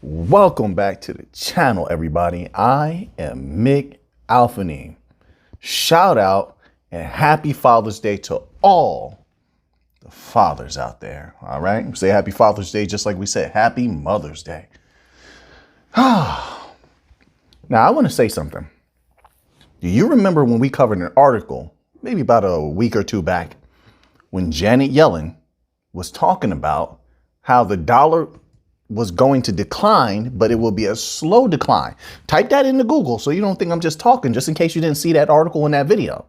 Welcome back to the channel, everybody. I am Mick Alphanine. Shout out and happy Father's Day to all the fathers out there. All right. Say happy Father's Day, just like we said happy Mother's Day. Now, I want to say something. Do you remember when we covered an article, maybe about a week or two back, when Janet Yellen was talking about how the dollar was going to decline, but it will be a slow decline? Type that into Google so you don't think I'm just talking, just in case you didn't see that article in that video.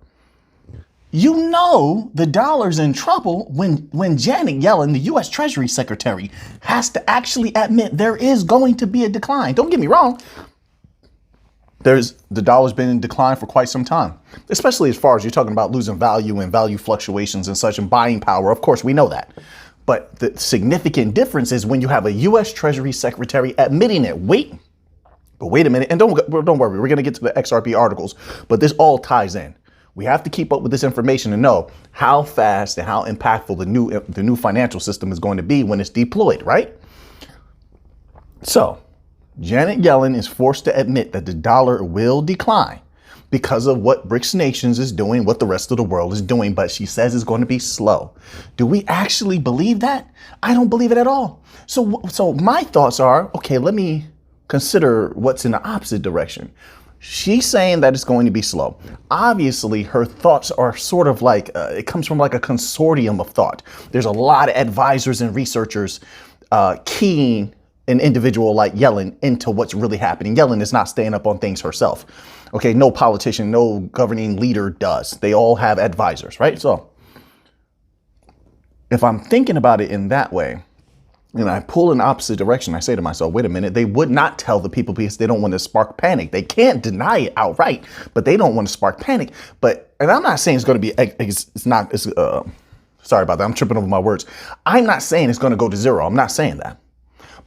You know the dollar's in trouble when Janet Yellen, the U.S. Treasury Secretary, has to actually admit there is going to be a decline. Don't get me wrong. The dollar's been in decline for quite some time, especially as far as you're talking about losing value and value fluctuations and such and buying power. Of course, we know that. But the significant difference is when you have a U.S. Treasury Secretary admitting it. Wait a minute. And don't worry. We're going to get to the XRP articles. But this all ties in. We have to keep up with this information to know how fast and how impactful the new financial system is going to be when it's deployed, right? So Janet Yellen is forced to admit that the dollar will decline because of what BRICS nations is doing, what the rest of the world is doing, but she says it's going to be slow. Do we actually believe that? I don't believe it at all. So my thoughts are, okay, let me consider what's in the opposite direction. She's saying that it's going to be slow. Obviously, her thoughts are sort of like, it comes from like a consortium of thought. There's a lot of advisors and researchers keying an individual like Yellen into what's really happening. Yellen is not staying up on things herself. Okay, no politician, no governing leader does. They all have advisors, right? So if I'm thinking about it in that way, and I pull in the opposite direction, I say to myself, wait a minute, they would not tell the people because they don't want to spark panic. They can't deny it outright, but they don't want to spark panic. And I'm not saying it's going to be, sorry about that. I'm tripping over my words. I'm not saying it's going to go to zero. I'm not saying that.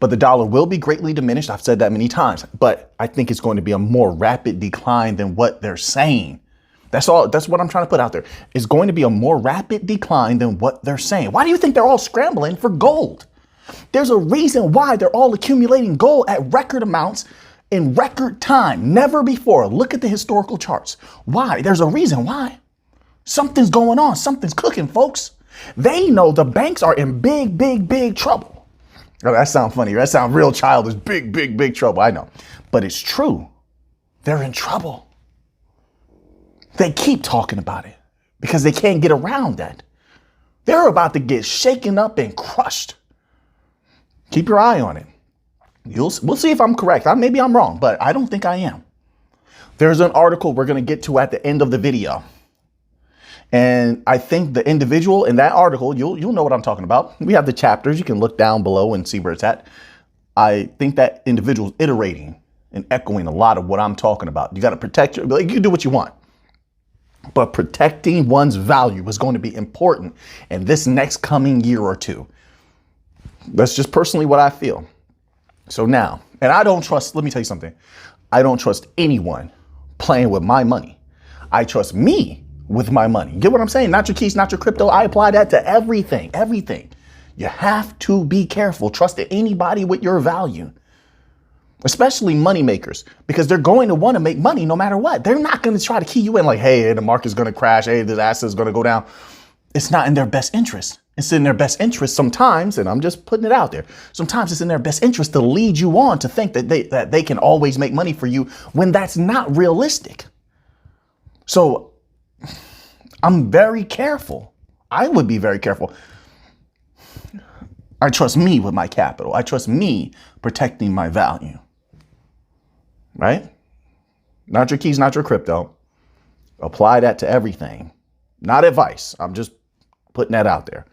But the dollar will be greatly diminished. I've said that many times, but I think it's going to be a more rapid decline than what they're saying. That's all. That's what I'm trying to put out there. It's going to be a more rapid decline than what they're saying. Why do you think they're all scrambling for gold? There's a reason why they're all accumulating gold at record amounts in record time. Never before. Look at the historical charts. Why? There's a reason why. Something's going on. Something's cooking, folks. They know the banks are in big, big, big trouble. Oh, that sounds funny. That sounds real childish. Big, big, big trouble. I know. But it's true. They're in trouble. They keep talking about it because they can't get around that. They're about to get shaken up and crushed. Keep your eye on it. We'll see if I'm correct. Maybe I'm wrong, but I don't think I am. There's an article we're going to get to at the end of the video. And I think the individual in that article, you'll know what I'm talking about. We have the chapters. You can look down below and see where it's at. I think that individual is iterating and echoing a lot of what I'm talking about. You got to protect you can do what you want. But protecting one's value is going to be important in this next coming year or two. That's just personally what I feel. So now, and I don't trust, let me tell you something. I don't trust anyone playing with my money. I trust me with my money. Get what I'm saying? Not your keys, not your crypto. I apply that to everything. You have to be careful. Trust anybody with your value, especially money makers, because they're going to want to make money no matter what. They're not going to try to key you in like, hey, the market's going to crash. Hey, the asset is going to go down. It's not in their best interest. It's in their best interest sometimes, and I'm just putting it out there. Sometimes it's in their best interest to lead you on to think that they can always make money for you when that's not realistic. So I'm very careful. I would be very careful. I trust me with my capital. I trust me protecting my value. Right? Not your keys, not your crypto. Apply that to everything. Not advice. I'm just putting that out there.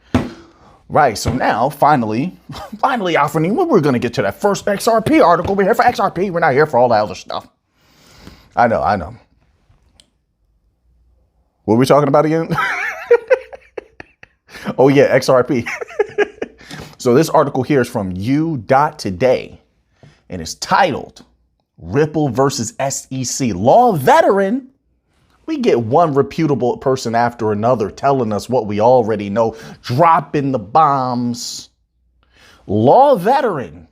Right. So now, finally, Alfred, we're going to get to that first XRP article. We're here for XRP. We're not here for all that other stuff. I know. What are we talking about again? Oh, yeah, XRP. So this article here is from U.Today, and it's titled Ripple versus SEC Law Veteran. We get one reputable person after another telling us what we already know, dropping the bombs. Law veteran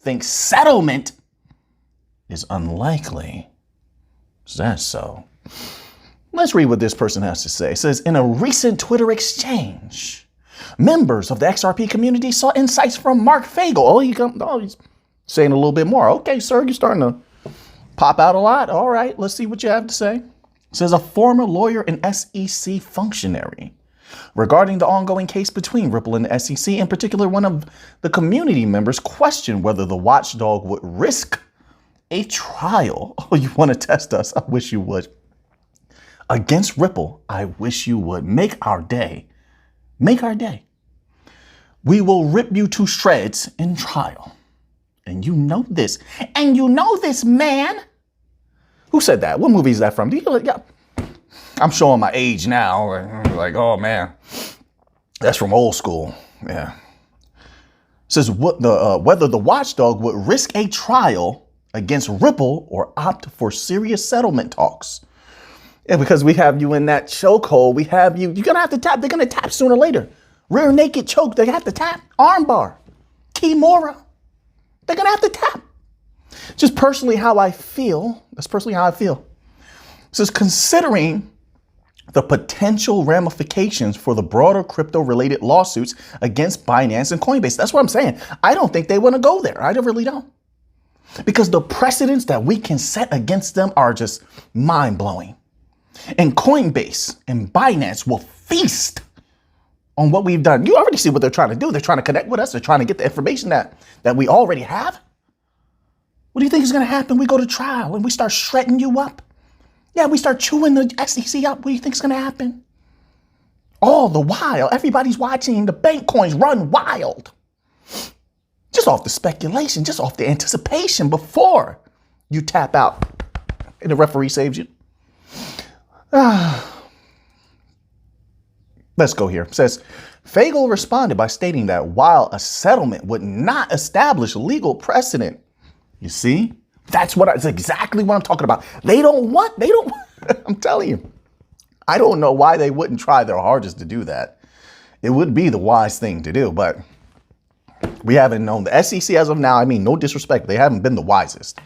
thinks settlement is unlikely. Is that so? Let's read what this person has to say. It says, in a recent Twitter exchange, members of the XRP community saw insights from Mark Fagel. He's saying a little bit more. Okay, sir, you're starting to pop out a lot. All right, let's see what you have to say. It says, a former lawyer and SEC functionary. Regarding the ongoing case between Ripple and the SEC, in particular, one of the community members questioned whether the watchdog would risk a trial. Oh, you want to test us? I wish you would. Against Ripple, I wish you would. Make our day. Make our day. We will rip you to shreds in trial. And you know this. And you know this, man. Who said that? What movie is that from? Yeah. I'm showing my age now. Like, oh, man. That's from old school. Yeah. It says whether the watchdog would risk a trial against Ripple or opt for serious settlement talks. Yeah, because we have you in that chokehold. We have you. You're going to have to tap. They're going to tap sooner or later. Rear naked choke. They have to tap. Armbar. Kimura. They're going to have to tap. Just personally how I feel. That's personally how I feel. It says considering the potential ramifications for the broader crypto-related lawsuits against Binance and Coinbase. That's what I'm saying. I don't think they want to go there. I really don't. Because the precedents that we can set against them are just mind-blowing. And Coinbase and Binance will feast on what we've done. You already see what they're trying to do. They're trying to connect with us. They're trying to get the information that we already have. What do you think is going to happen? We go to trial and we start shredding you up. Yeah, we start chewing the SEC up. What do you think is going to happen? All the while, everybody's watching the bank coins run wild. Just off the speculation, just off the anticipation before you tap out and the referee saves you. Let's go here. It says, Fagel responded by stating that while a settlement would not establish legal precedent, you see? That's exactly what I'm talking about. I'm telling you, I don't know why they wouldn't try their hardest to do that. It would be the wise thing to do, but we haven't known. The SEC as of now, I mean, no disrespect, they haven't been the wisest.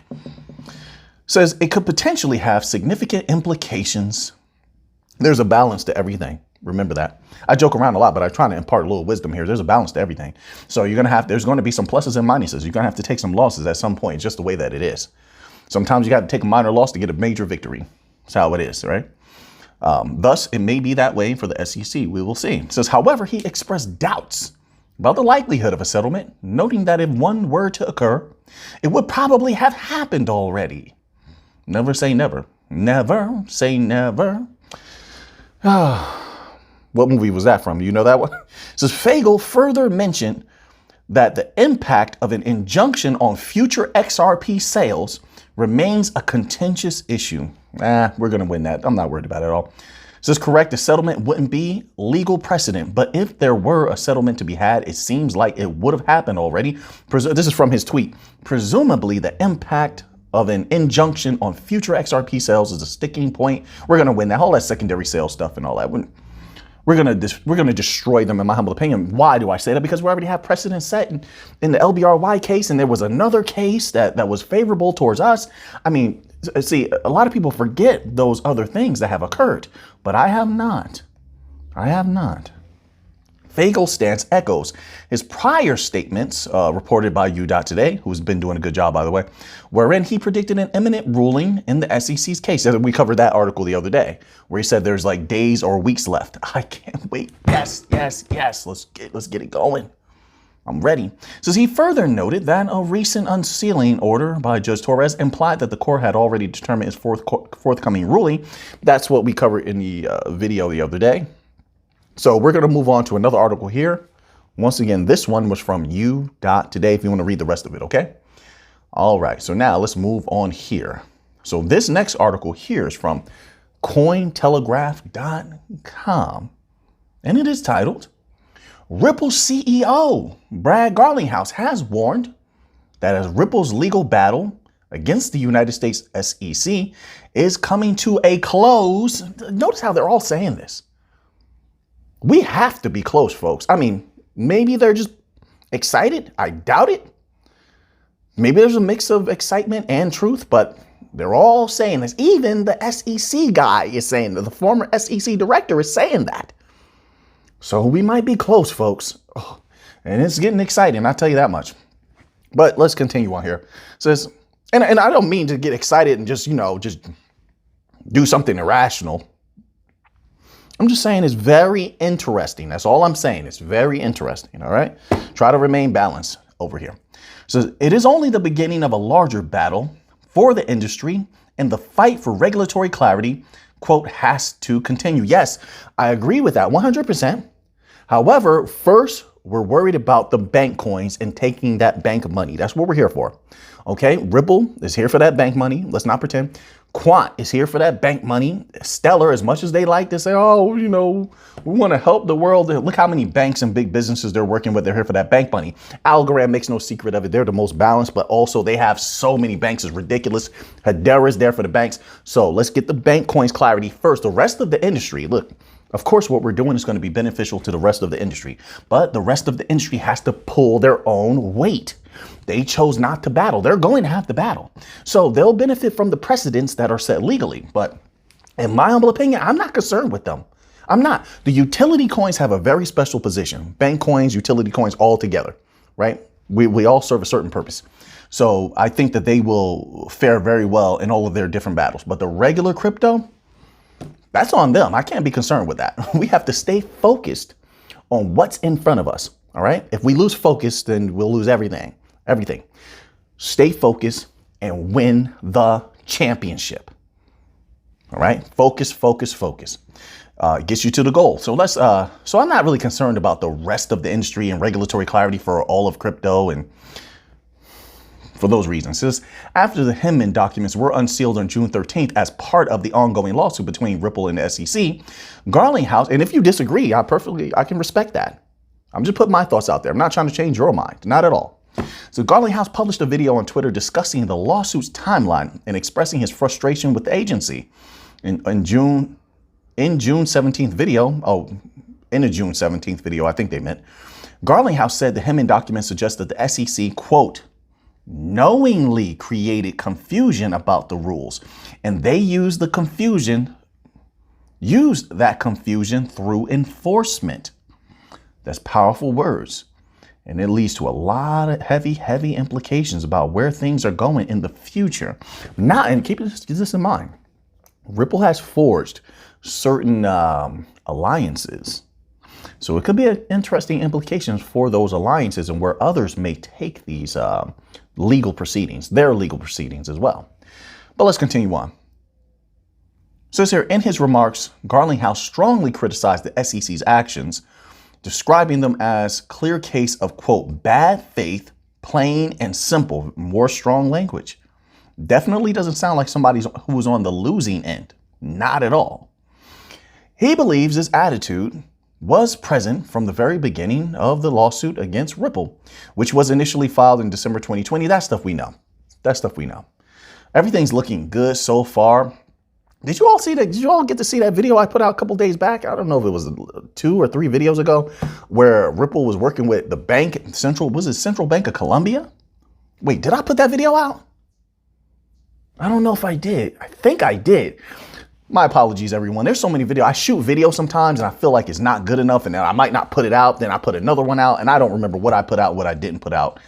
Says it could potentially have significant implications. There's a balance to everything. Remember that. I joke around a lot, but I'm trying to impart a little wisdom here. There's a balance to everything. So there's going to be some pluses and minuses. You're going to have to take some losses at some point. It's just the way that it is. Sometimes you got to take a minor loss to get a major victory. That's how it is, right? Thus, it may be that way for the SEC. We will see. It says, however, he expressed doubts about the likelihood of a settlement, noting that if one were to occur, it would probably have happened already. Never say never. Never say never. What movie was that from? You know that one? It says Fagel further mentioned that the impact of an injunction on future XRP sales remains a contentious issue. We're going to win that. I'm not worried about it at all. It says correct, the settlement wouldn't be legal precedent, but if there were a settlement to be had, it seems like it would have happened already. This is from his tweet. Presumably the impact of an injunction on future XRP sales is a sticking point. We're going to win that. All that secondary sales stuff and all that. We're going to destroy them, in my humble opinion. Why do I say that? Because we already have precedent set in the LBRY case, and there was another case that was favorable towards us. I mean, see, a lot of people forget those other things that have occurred, but I have not. I have not. Fagel's stance echoes his prior statements reported by U.Today, who's been doing a good job, by the way, wherein he predicted an imminent ruling in the SEC's case. We covered that article the other day where he said there's like days or weeks left. I can't wait. Yes. Let's get it going. I'm ready. Says he further noted that a recent unsealing order by Judge Torres implied that the court had already determined its forthcoming ruling. That's what we covered in the video the other day. So we're going to move on to another article here. Once again, this one was from U.Today if you want to read the rest of it, okay? All right, so now let's move on here. So this next article here is from Cointelegraph.com, and it is titled, Ripple CEO Brad Garlinghouse has warned that as Ripple's legal battle against the United States SEC is coming to a close. Notice how they're all saying this. We have to be close, folks. I mean, maybe they're just excited. I doubt it. Maybe there's a mix of excitement and truth, but they're all saying this. Even the SEC guy is saying that. The former SEC director is saying that. So we might be close, folks. Oh, and it's getting exciting, I'll tell you that much. But let's continue on here. It says, and I don't mean to get excited and just do something irrational. I'm just saying it's very interesting. That's all I'm saying. It's very interesting. All right. Try to remain balanced over here. So it is only the beginning of a larger battle for the industry, and the fight for regulatory clarity, quote, has to continue. Yes, I agree with that 100%. However, first, we're worried about the bank coins and taking that bank money. That's what we're here for. Okay. Ripple is here for that bank money. Let's not pretend. Quant is here for that bank money. Stellar, as much as they like to say, oh, we want to help the world. Look how many banks and big businesses they're working with. They're here for that bank money. Algorand makes no secret of it. They're the most balanced, but also they have so many banks. It's ridiculous. Hedera is there for the banks. So let's get the bank coins clarity first. The rest of the industry, look, of course, what we're doing is going to be beneficial to the rest of the industry, but the rest of the industry has to pull their own weight. They chose not to battle. They're going to have to battle. So they'll benefit from the precedents that are set legally. But in my humble opinion, I'm not concerned with them. I'm not. The utility coins have a very special position. Bank coins, utility coins, all together, right? We all serve a certain purpose. So I think that they will fare very well in all of their different battles. But the regular crypto, that's on them. I can't be concerned with that. We have to stay focused on what's in front of us. All right. If we lose focus, then we'll lose everything. Everything. Stay focused and win the championship. All right. Focus, focus, focus. Gets you to the goal. So so I'm not really concerned about the rest of the industry and regulatory clarity for all of crypto, and for those reasons. It says, after the Hinman documents were unsealed on June 13th as part of the ongoing lawsuit between Ripple and the SEC, Garlinghouse, and if you disagree, I can respect that. I'm just putting my thoughts out there. I'm not trying to change your mind. Not at all. So Garlinghouse published a video on Twitter discussing the lawsuit's timeline and expressing his frustration with the agency. In June 17th video, in a June 17th video, I think they meant, Garlinghouse said the Hinman documents suggest that the SEC, quote, knowingly created confusion about the rules, and they used that confusion through enforcement. That's powerful words. And it leads to a lot of heavy implications about where things are going in the future. Now, and keep this in mind, Ripple has forged certain alliances. So it could be interesting implications for those alliances and where others may take these legal proceedings, their legal proceedings as well. But let's continue on. So here, in his remarks, Garlinghouse strongly criticized the SEC's actions, describing them as clear case of, quote, bad faith, plain and simple, more strong language. Definitely doesn't sound like somebody who was on the losing end. Not at all. He believes this attitude was present from the very beginning of the lawsuit against Ripple, which was initially filed in December 2020. That stuff we know. Everything's looking good so far. Did you all see that? Did you all get to see that video I put out a couple days back? I don't know if it was 2 or 3 videos ago, where Ripple was working with the bank, Central Bank of Colombia? Wait, did I put that video out? I don't know if I did. I think I did. My apologies, everyone. There's so many videos. I shoot videos sometimes and I feel like it's not good enough, and then I might not put it out. Then I put another one out and I don't remember what I put out, what I didn't put out.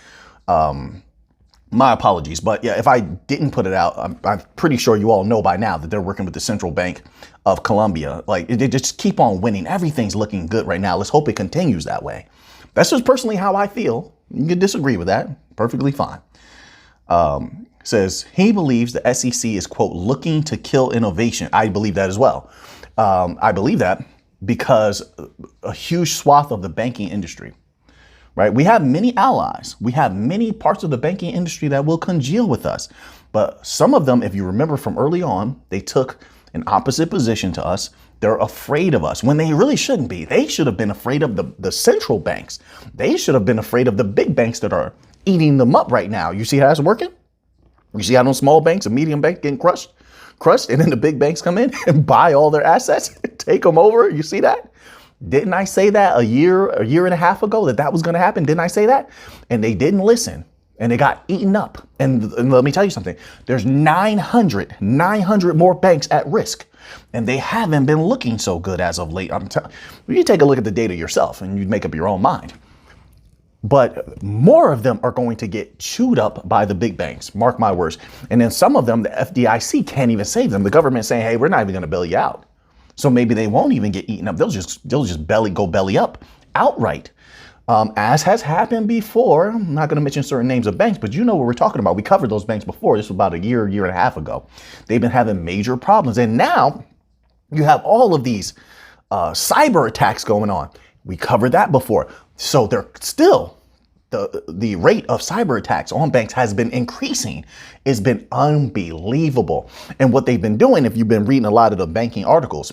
My apologies. But yeah, if I didn't put it out, I'm pretty sure you all know by now that they're working with the Central Bank of Colombia. Like, they just keep on winning. Everything's looking good right now. Let's hope it continues that way. That's just personally how I feel. You can disagree with that. Perfectly fine. Says he believes the SEC is, quote, looking to kill innovation. I believe that as well. I believe that because a huge swath of the banking industry, right? We have many allies. We have many parts of the banking industry that will congeal with us. But some of them, if you remember from early on, they took an opposite position to us. They're afraid of us when they really shouldn't be. They should have been afraid of the central banks. They should have been afraid of the big banks that are eating them up right now. You see how it's working? You see how those small banks and medium banks getting crushed, and then the big banks come in and buy all their assets, take them over. You see that? Didn't I say that a year and a half ago that was going to happen? Didn't I say that? And they didn't listen. and they got eaten up. And let me tell you something. There's 900 more banks at risk, and they haven't been looking so good as of late. You take a look at the data yourself and you make up your own mind. But more of them are going to get chewed up by the big banks, mark my words. And then some of them, the FDIC can't even save them. The government's saying, hey, we're not even going to bail you out. So maybe they won't even get eaten up. They'll just go belly up outright. As has happened before. I'm not going to mention certain names of banks, but you know what we're talking about. We covered those banks before. This was about a year and a half ago. They've been having major problems. And now you have all of these cyber attacks going on. We covered that before. So they're still, the rate of cyber attacks on banks has been increasing. It's been unbelievable. And what they've been doing, if you've been reading a lot of the banking articles,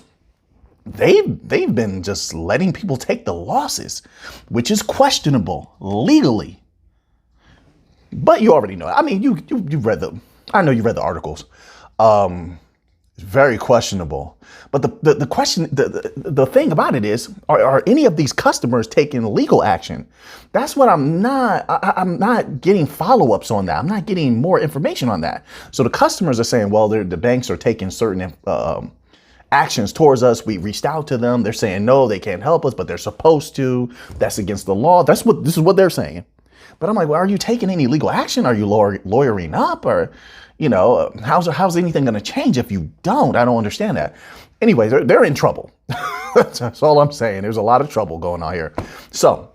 they've been just letting people take the losses, which is questionable legally. But you already know. I mean, you read I know you read the articles. It's very questionable. But the question, the thing about it is, are any of these customers taking legal action? That's what I'm not getting follow-ups on that. I'm not getting more information on that. So the customers are saying, well, the banks are taking certain actions towards us. We reached out to them. They're saying, no, they can't help us, but they're supposed to. That's against the law. This is what they're saying. But I'm like, well, are you taking any legal action? Are you lawyering up? Or, how's anything going to change if you don't? I don't understand that. Anyway, they're in trouble. That's all I'm saying. There's a lot of trouble going on here. So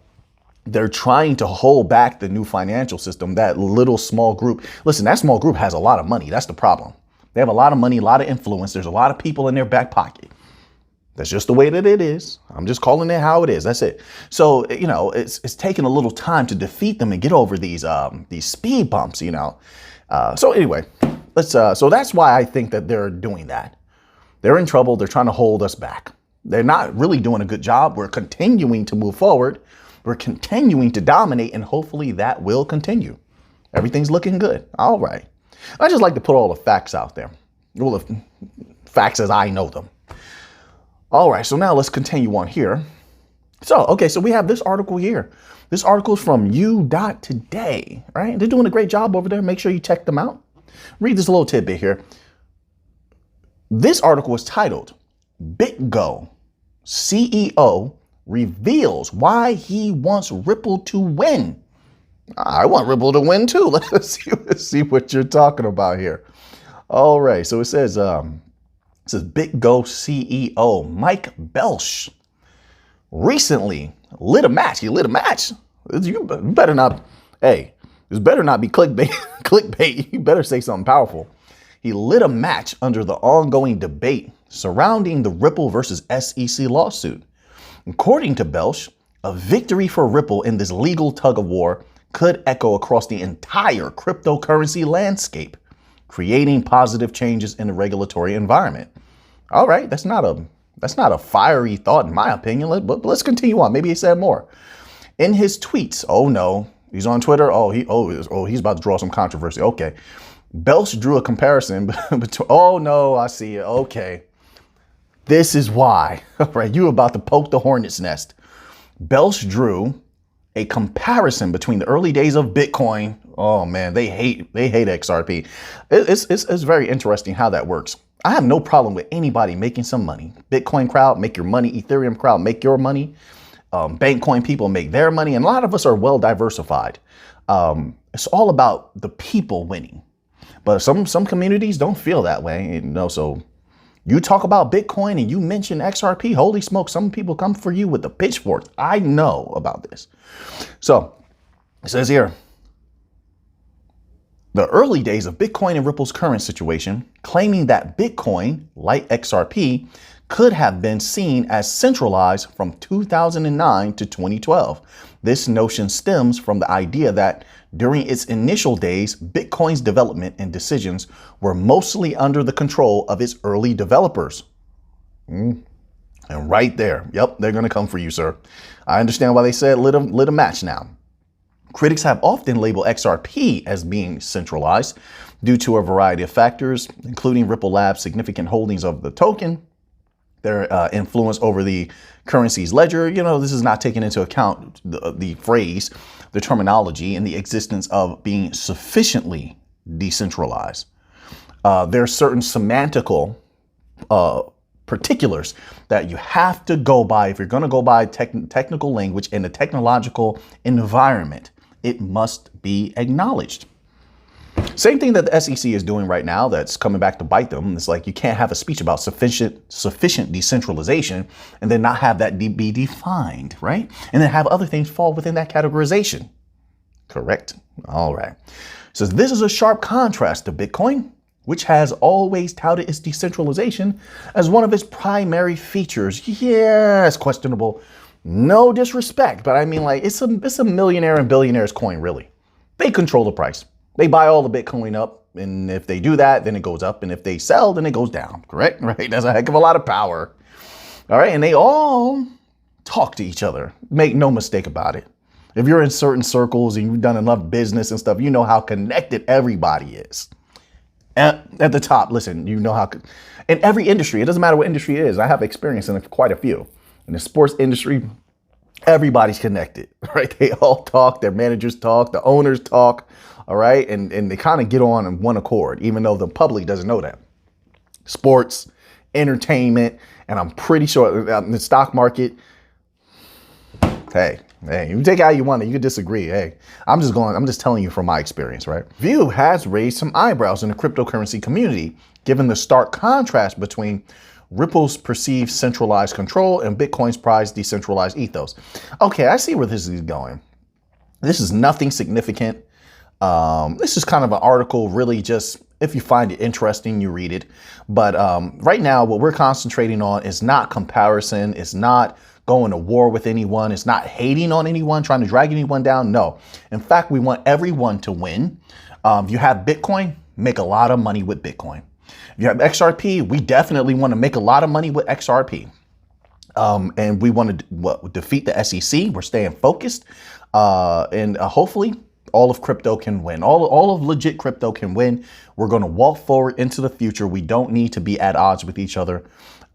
they're trying to hold back the new financial system, that little small group. Listen, that small group has a lot of money. That's the problem. They have a lot of money, a lot of influence. There's a lot of people in their back pocket. That's just the way that it is. I'm just calling it how it is. That's it. So, it's taking a little time to defeat them and get over these speed bumps, So anyway, so that's why I think that they're doing that. They're in trouble. They're trying to hold us back. They're not really doing a good job. We're continuing to move forward. We're continuing to dominate, and hopefully that will continue. Everything's looking good. All right. I just like to put all the facts out there. Well, the facts as I know them. All right, so now let's continue on here. So we have this article here. This article is from U.Today, right? They're doing a great job over there. Make sure you check them out. Read this little tidbit here. This article is titled, BitGo CEO reveals why he wants Ripple to win. I want Ripple to win too. Let's see what you're talking about here. All right, so it says BitGo CEO Mike Belsch recently lit a match. He lit a match. You better not. Hey, this better not be clickbait. Clickbait. You better say something powerful. He lit a match under the ongoing debate surrounding the Ripple versus SEC lawsuit. According to Belsch, a victory for Ripple in this legal tug of war could echo across the entire cryptocurrency landscape, creating positive changes in the regulatory environment. All right, that's not a fiery thought in my opinion, but let's continue on. Maybe he said more. In his tweets, oh no, he's on Twitter. He's about to draw some controversy. Okay. Belsch drew a comparison between, oh no, I see it. Okay. This is why. All right, you about to poke the hornet's nest. Belsch drew a comparison between the early days of Bitcoin. Oh man, they hate XRP. It's very interesting how that works. I have no problem with anybody making some money. Bitcoin crowd, make your money. Ethereum crowd, make your money. Bankcoin people make their money. And a lot of us are well diversified. It's all about the people winning. But some communities don't feel that way. So you talk about Bitcoin and you mention XRP, holy smoke, some people come for you with the pitchfork. I know about this. So it says here, the early days of Bitcoin and Ripple's current situation, claiming that Bitcoin, like XRP, could have been seen as centralized from 2009 to 2012. This notion stems from the idea that during its initial days, Bitcoin's development and decisions were mostly under the control of its early developers. And right there, yep, they're going to come for you, sir. I understand why they said lit a match now. Critics have often labeled XRP as being centralized due to a variety of factors, including Ripple Labs' significant holdings of the token. their influence over the currency's ledger. You know, this is not taking into account the phrase, the terminology, and the existence of being sufficiently decentralized. There are certain semantical particulars that you have to go by if you're going to go by technical language in a technological environment. It must be acknowledged. Same thing that the SEC is doing right now that's coming back to bite them. It's like you can't have a speech about sufficient decentralization and then not have that be defined, right? And then have other things fall within that categorization. Correct? All right. So this is a sharp contrast to Bitcoin, which has always touted its decentralization as one of its primary features. Yeah, it's questionable. No disrespect, but I mean, like, it's a millionaire and billionaire's coin, really. They control the price. They buy all the Bitcoin up, and if they do that, then it goes up, and if they sell, then it goes down, correct? Right? That's a heck of a lot of power. All right, and they all talk to each other. Make no mistake about it. If you're in certain circles and you've done enough business and stuff, you know how connected everybody is. At the top, listen, you know how, in every industry, it doesn't matter what industry it is. I have experience in quite a few. In the sports industry, everybody's connected, right? They all talk, their managers talk, the owners talk, all right? And they kind of get on in one accord, even though the public doesn't know that. Sports, entertainment, and I'm pretty sure in the stock market, hey, you take it how you want it. You can disagree. Hey, I'm just telling you from my experience, right? View has raised some eyebrows in the cryptocurrency community, given the stark contrast between Ripple's perceived centralized control and Bitcoin's prized decentralized ethos. Okay, I see where this is going. This is nothing significant. This is kind of an article, really just, if you find it interesting, you read it. But right now, what we're concentrating on is not comparison. It's not going to war with anyone. It's not hating on anyone, trying to drag anyone down. No. In fact, we want everyone to win. If you have Bitcoin, make a lot of money with Bitcoin. If you have XRP, we definitely want to make a lot of money with XRP. And we want to defeat the SEC. We're staying focused. And hopefully all of crypto can win. All of legit crypto can win. We're going to walk forward into the future. We don't need to be at odds with each other.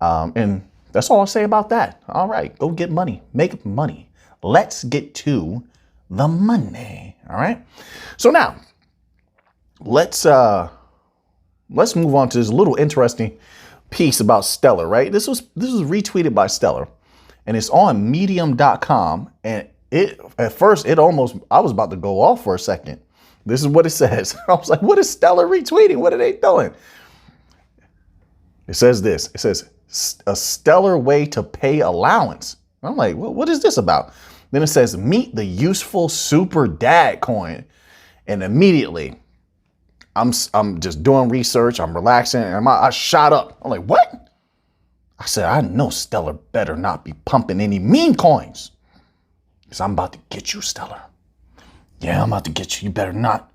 And that's all I'll say about that. All right, go get money, make money. Let's get to the money. All right. So now let's move on to this little interesting piece about Stellar, right? This was retweeted by Stellar, and it's on medium.com. And at first I was about to go off for a second. This is what it says. I was like, what is Stellar retweeting? What are they doing? It says this. It says, a stellar way to pay allowance. I'm like, well, what is this about? Then it says, meet the useful super dad coin. And immediately I'm just doing research. I'm relaxing. And I shot up. I'm like, what? I said, I know Stellar better not be pumping any meme coins. Because I'm about to get you, Stellar. Yeah, I'm about to get you. You better not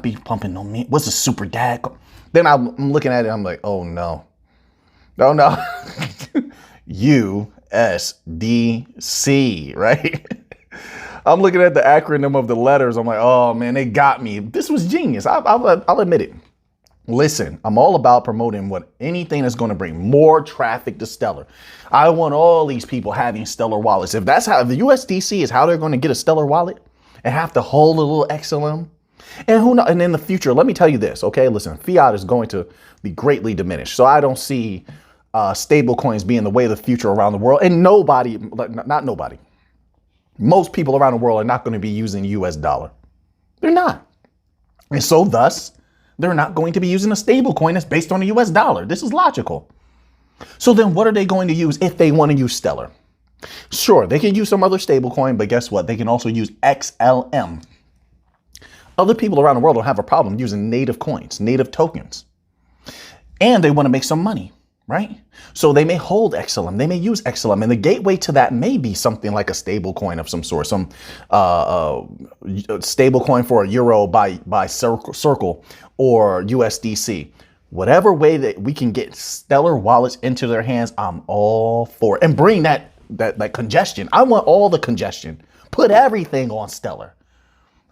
be pumping no meme. What's a super dad coin? Then I'm looking at it. I'm like, oh no. No. USDC, right? I'm looking at the acronym of the letters. I'm like, oh man, they got me. This was genius. I'll admit it. Listen, I'm all about promoting anything that's going to bring more traffic to Stellar. I want all these people having Stellar wallets. If the USDC is how they're going to get a Stellar wallet and have to hold a little XLM, and who knows? And in the future, let me tell you this, okay? Listen, fiat is going to be greatly diminished. So I don't see stable coins being the way of the future around the world. And nobody, not nobody, most people around the world are not going to be using US dollar. They're not. And so thus, they're not going to be using a stable coin that's based on a US dollar. This is logical. So then what are they going to use if they want to use Stellar? Sure, they can use some other stable coin, but guess what? They can also use XLM. Other people around the world don't have a problem using native coins, native tokens. And they want to make some money, right? So they may hold XLM, they may use XLM, and the gateway to that may be something like a stable coin of some sort, some stable coin for a euro by Circle or USDC. Whatever way that we can get Stellar wallets into their hands, I'm all for it. And bring that congestion. I want all the congestion. Put everything on Stellar.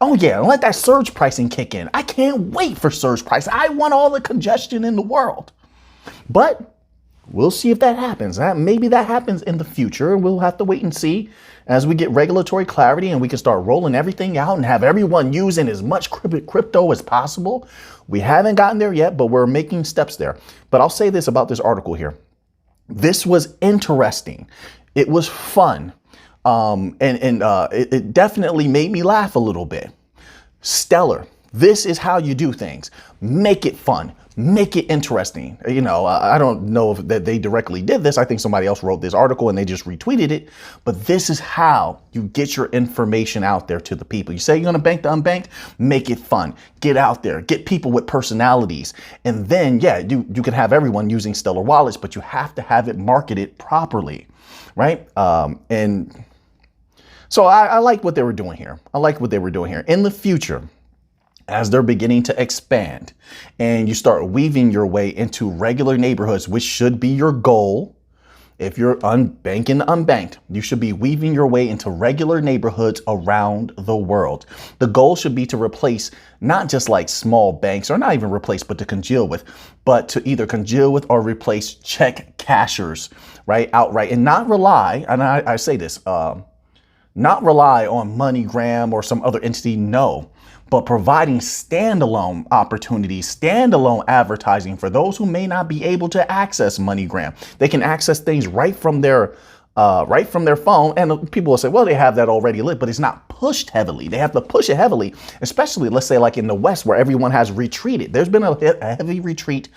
Oh yeah, let that surge pricing kick in. I can't wait for surge pricing. I want all the congestion in the world. But We'll see if that happens. Maybe that happens in the future. We'll have to wait and see as we get regulatory clarity and we can start rolling everything out and have everyone using as much crypto as possible. We haven't gotten there yet, but we're making steps there. But I'll say this about this article here. This was interesting. It was fun. It definitely made me laugh a little bit. Stellar. This is how you do things. Make it fun. Make it interesting. You know, I don't know if that they directly did this. I think somebody else wrote this article and they just retweeted it. But this is how you get your information out there to the people. You say you're going to bank the unbanked, make it fun. Get out there, get people with personalities. And then, yeah, you can have everyone using Stellar wallets, but you have to have it marketed properly, right? And so I like what they were doing here. I like what they were doing here. In the future, as they're beginning to expand and you start weaving your way into regular neighborhoods, which should be your goal. If you're banking unbanked, you should be weaving your way into regular neighborhoods around the world. The goal should be to replace not just like small banks, or not even replace, but to congeal with, but to either congeal with or replace check cashers, right? Outright, and not rely, and I say this, not rely on MoneyGram or some other entity, no, but providing standalone opportunities, standalone advertising for those who may not be able to access MoneyGram. They can access things right from their phone. And people will say, well, they have that already lit, but it's not pushed heavily. They have to push it heavily, especially, let's say, like in the West, where everyone has retreated. There's been a heavy retreat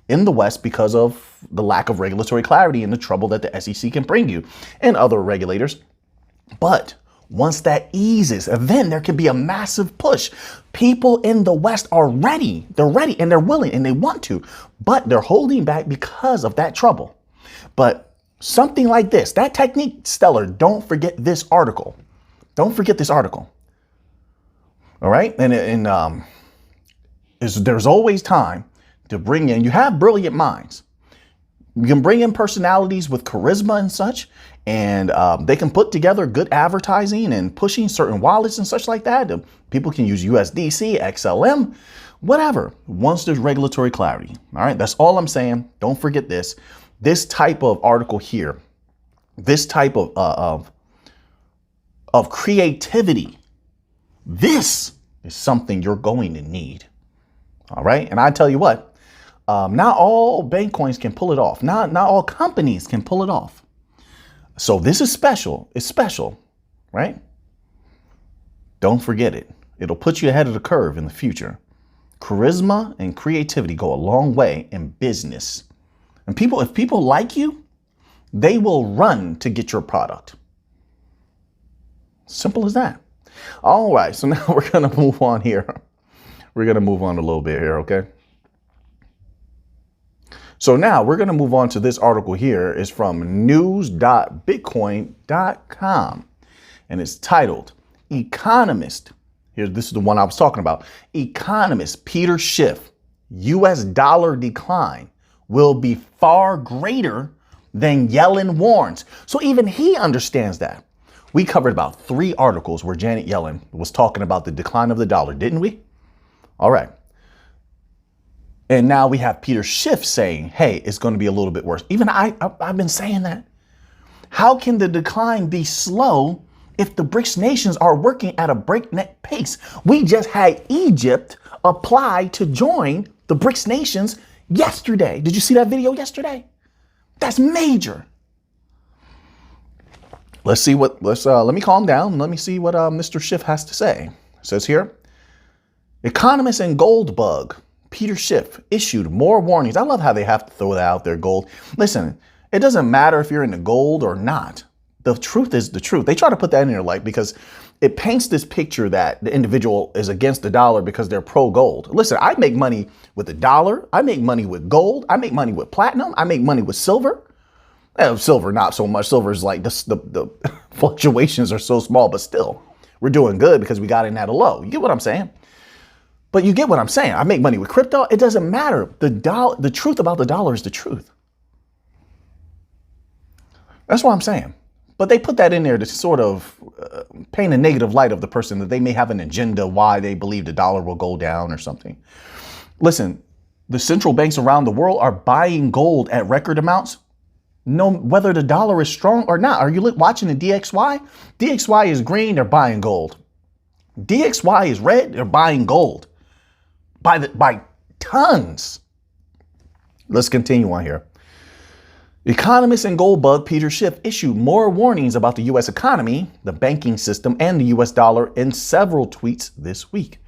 in the West because of the lack of regulatory clarity and the trouble that the SEC can bring you and other regulators. But once that eases, then there can be a massive push. People in the West are ready. They're ready and they're willing and they want to, but they're holding back because of that trouble. But something like this, that technique, Stellar, don't forget this article. Don't forget this article. All right. And there's always time to bring in, you have brilliant minds. You can bring in personalities with charisma and such, and they can put together good advertising and pushing certain wallets and such like that. People can use USDC, XLM, whatever, once there's regulatory clarity. All right, that's all I'm saying. Don't forget this. This type of article here, this type of creativity, this is something you're going to need. All right, and I tell you what, not all bank coins can pull it off. Not all companies can pull it off. So this is special. It's special, right? Don't forget it. It'll put you ahead of the curve in the future. Charisma and creativity go a long way in business. And if people like you, they will run to get your product. Simple as that. All right, so now we're going to move on here. We're going to move on a little bit here, okay? So now we're going to move on to this article here. It's from news.bitcoin.com and it's titled Economist. This is the one I was talking about. Economist Peter Schiff, US dollar decline will be far greater than Yellen warns. So even he understands that. We covered about 3 articles where Janet Yellen was talking about the decline of the dollar, didn't we? All right. And now we have Peter Schiff saying, hey, it's going to be a little bit worse. Even I've been saying that. How can the decline be slow if the BRICS nations are working at a breakneck pace? We just had Egypt apply to join the BRICS nations yesterday. Did you see that video yesterday? That's major. Let me calm down. Let me see what Mr. Schiff has to say. It says here, economist and gold bug Peter Schiff issued more warnings. I love how they have to throw that out there, gold. Listen, it doesn't matter if you're into gold or not. The truth is the truth. They try to put that in your life because it paints this picture that the individual is against the dollar because they're pro gold. Listen, I make money with the dollar. I make money with gold. I make money with platinum. I make money with silver. Silver, not so much. Silver is like the fluctuations are so small, but still we're doing good because we got in at a low. You get what I'm saying? But you get what I'm saying. I make money with crypto. It doesn't matter. The truth about the dollar is the truth. That's what I'm saying. But they put that in there to sort of paint a negative light of the person, that they may have an agenda why they believe the dollar will go down or something. Listen, the central banks around the world are buying gold at record amounts no, whether the dollar is strong or not. Are you watching the DXY? DXY is green, they're buying gold. DXY is red, they're buying gold by tons. Let's continue on here. Economist and gold bug Peter Schiff issued more warnings about the U.S. economy, the banking system, and the U.S. dollar in several tweets this week.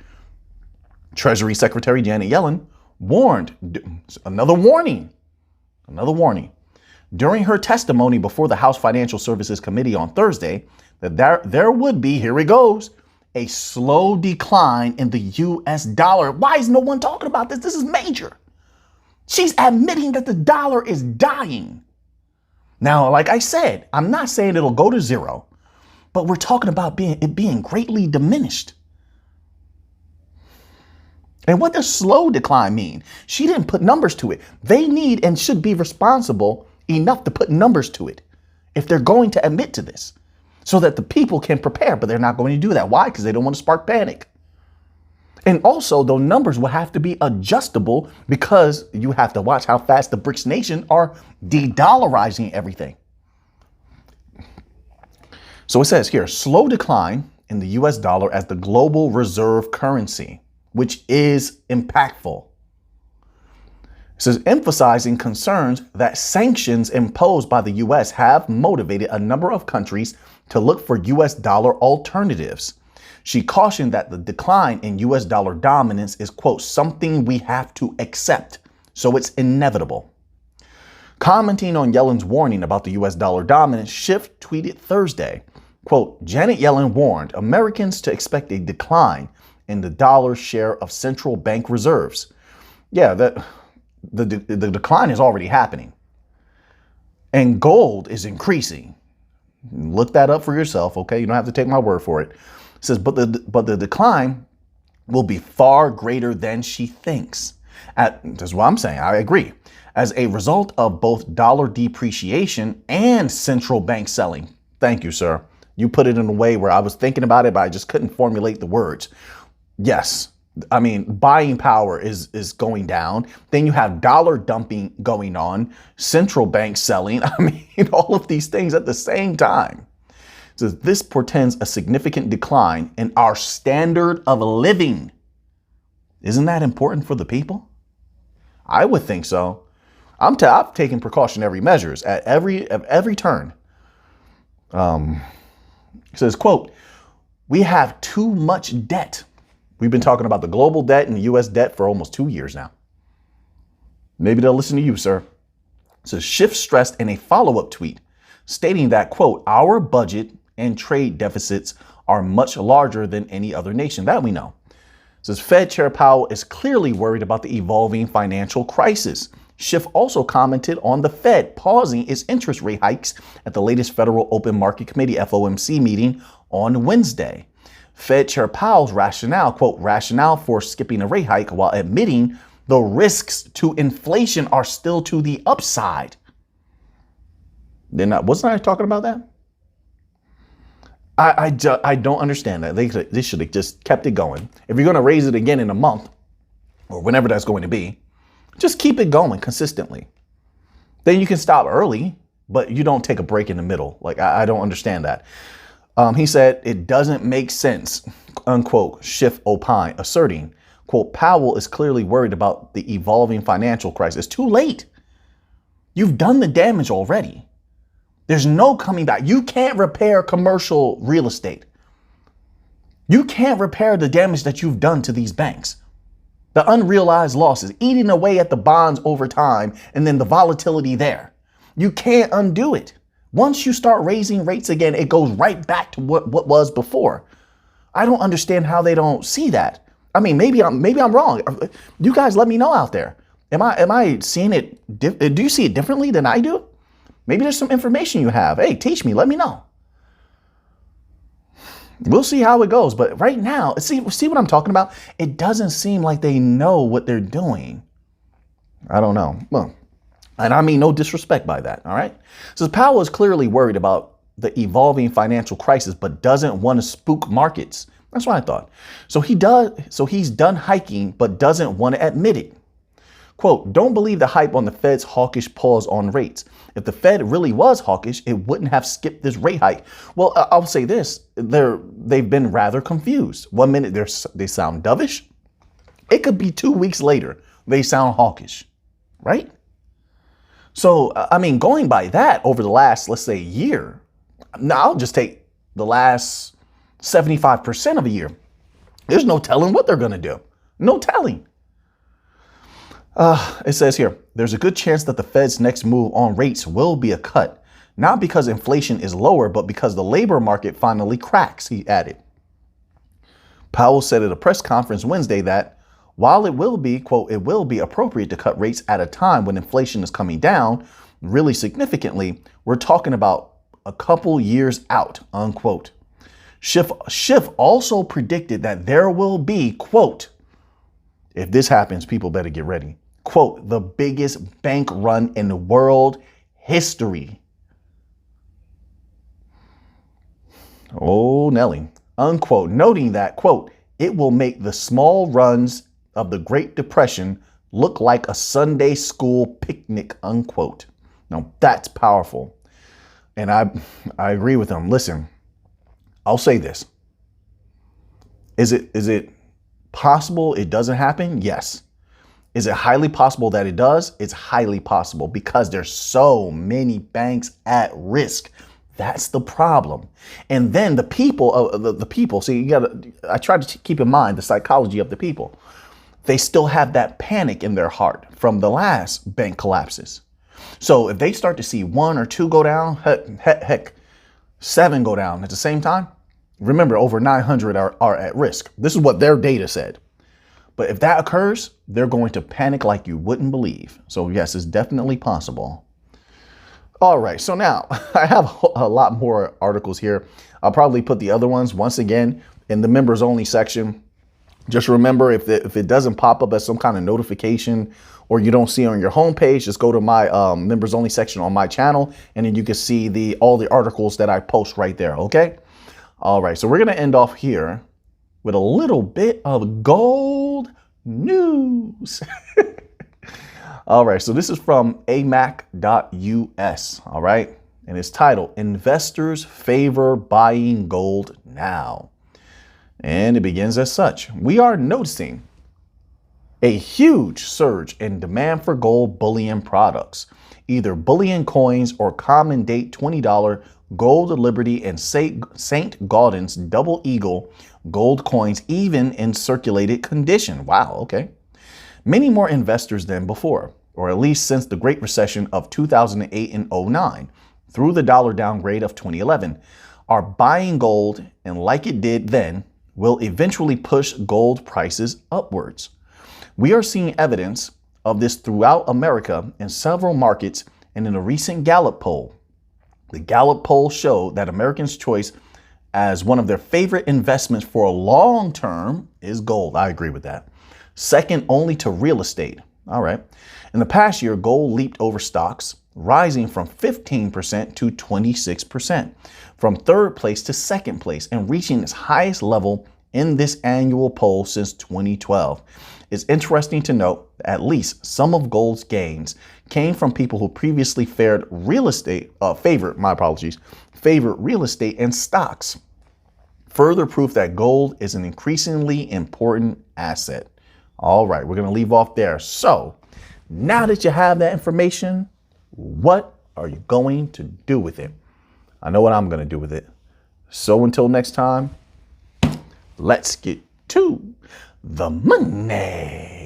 Treasury Secretary Janet Yellen warned, another warning, during her testimony before the House Financial Services Committee on Thursday, that there would be, here it goes, a slow decline in the U.S. dollar. Why is no one talking about this? This is major. She's admitting that the dollar is dying. Now, like I said, I'm not saying it'll go to zero, but we're talking about it being greatly diminished. And what does slow decline mean? She didn't put numbers to it. They need and should be responsible enough to put numbers to it if they're going to admit to this so that the people can prepare, but they're not going to do that. Why? Because they don't want to spark panic. And also, those numbers will have to be adjustable because you have to watch how fast the BRICS nation are de-dollarizing everything. So it says here, slow decline in the U.S. dollar as the global reserve currency, which is impactful. It says, emphasizing concerns that sanctions imposed by the U.S. have motivated a number of countries to look for U.S. dollar alternatives. She cautioned that the decline in U.S. dollar dominance is, quote, something we have to accept, so it's inevitable. Commenting on Yellen's warning about the U.S. dollar dominance, Schiff tweeted Thursday, quote, Janet Yellen warned Americans to expect a decline in the dollar's share of central bank reserves. Yeah, the decline is already happening. And gold is increasing. Look that up for yourself, okay? You don't have to take my word for it. It says, but the decline will be far greater than she thinks. That's what I'm saying. I agree. As a result of both dollar depreciation and central bank selling. Thank you, sir. You put it in a way where I was thinking about it, but I just couldn't formulate the words. Yes. I mean, buying power is going down. Then you have dollar dumping going on, central bank selling. I mean, all of these things at the same time. So this portends a significant decline in our standard of living. Isn't that important for the people? I would think so. I'm taking precautionary measures at every turn. It says, quote, we have too much debt. We've been talking about the global debt and the U.S. debt for almost 2 years now. Maybe they'll listen to you, sir. It says, Schiff stressed in a follow-up tweet stating that, quote, our budget and trade deficits are much larger than any other nation. That we know. It says Fed Chair Powell is clearly worried about the evolving financial crisis. Schiff also commented on the Fed pausing its interest rate hikes at the latest Federal Open Market Committee FOMC meeting on Wednesday. Fed Chair Powell's rationale, quote, rationale for skipping a rate hike while admitting the risks to inflation are still to the upside. Wasn't I talking about that? I don't understand that. They should have just kept it going. If you're going to raise it again in a month or whenever that's going to be, just keep it going consistently. Then you can stop early, but you don't take a break in the middle. Like, I don't understand that. He said it doesn't make sense, unquote, Schiff opined, asserting, quote, Powell is clearly worried about the evolving financial crisis. Too late. You've done the damage already. There's no coming back. You can't repair commercial real estate. You can't repair the damage that you've done to these banks. The unrealized losses, eating away at the bonds over time, and then the volatility there. You can't undo it. Once you start raising rates again, it goes right back to what was before. I don't understand how they don't see that. I mean, maybe I'm wrong. You guys let me know out there. Am I seeing it? Do you see it differently than I do? Maybe there's some information you have. Hey, teach me. Let me know. We'll see how it goes. But right now, see what I'm talking about? It doesn't seem like they know what they're doing. I don't know. Well, and I mean no disrespect by that. All right. So Powell is clearly worried about the evolving financial crisis, but doesn't want to spook markets. That's what I thought. So he's done hiking, but doesn't want to admit it. Quote, don't believe the hype on the Fed's hawkish pause on rates. If the Fed really was hawkish, it wouldn't have skipped this rate hike. Well, I'll say this. They've been rather confused. 1 minute they sound dovish. It could be 2 weeks later they sound hawkish, right? So, I mean, going by that over the last, let's say, year, now I'll just take the last 75% of a year. There's no telling what they're going to do. No telling. It says here, there's a good chance that the Fed's next move on rates will be a cut, not because inflation is lower, but because the labor market finally cracks, he added. Powell said at a press conference Wednesday that while it will be, quote, it will be appropriate to cut rates at a time when inflation is coming down really significantly, we're talking about a couple years out, unquote. Schiff also predicted that there will be, quote, if this happens, people better get ready, quote, the biggest bank run in world history. Oh, Nelly, unquote, noting that, quote, it will make the small runs of the Great Depression look like a Sunday school picnic, unquote. Now, that's powerful. And I agree with him. Listen, I'll say this. Is it possible it doesn't happen? Yes. Is it highly possible that it does? It's highly possible because there's so many banks at risk. That's the problem. And then the people, see, I try to keep in mind the psychology of the people. They still have that panic in their heart from the last bank collapses. So if they start to see 1 or 2 go down, heck, 7 go down at the same time, remember, over 900 are at risk. This is what their data said. But if that occurs, they're going to panic like you wouldn't believe. So yes, it's definitely possible. All right, so now I have a lot more articles here. I'll probably put the other ones once again in the members only section. Just remember, if it doesn't pop up as some kind of notification or you don't see it on your homepage, just go to my members only section on my channel, and then you can see all the articles that I post right there, okay? All right, so we're going to end off here with a little bit of gold news. All right, so this is from amac.us, all right? And it's titled, Investors Favor Buying Gold Now. And it begins as such. We are noticing a huge surge in demand for gold bullion products, either bullion coins or common date $20 gold Liberty and St. Gaudens Double Eagle gold coins, even in circulated condition. Wow, okay. Many more investors than before, or at least since the Great Recession of 2008 and 09, through the dollar downgrade of 2011, are buying gold, and like it did then, will eventually push gold prices upwards. We are seeing evidence of this throughout America in several markets and in a recent Gallup poll. The Gallup poll showed that Americans' choice as one of their favorite investments for a long term is gold. I agree with that. Second only to real estate. All right. In the past year, gold leaped over stocks, rising from 15% to 26%, from third place to second place, and reaching its highest level in this annual poll since 2012. It's interesting to note that at least some of gold's gains came from people who previously favored real estate and stocks. Further proof that gold is an increasingly important asset. All right, we're going to leave off there. So now that you have that information, what are you going to do with it? I know what I'm going to do with it. So until next time, let's get to the money.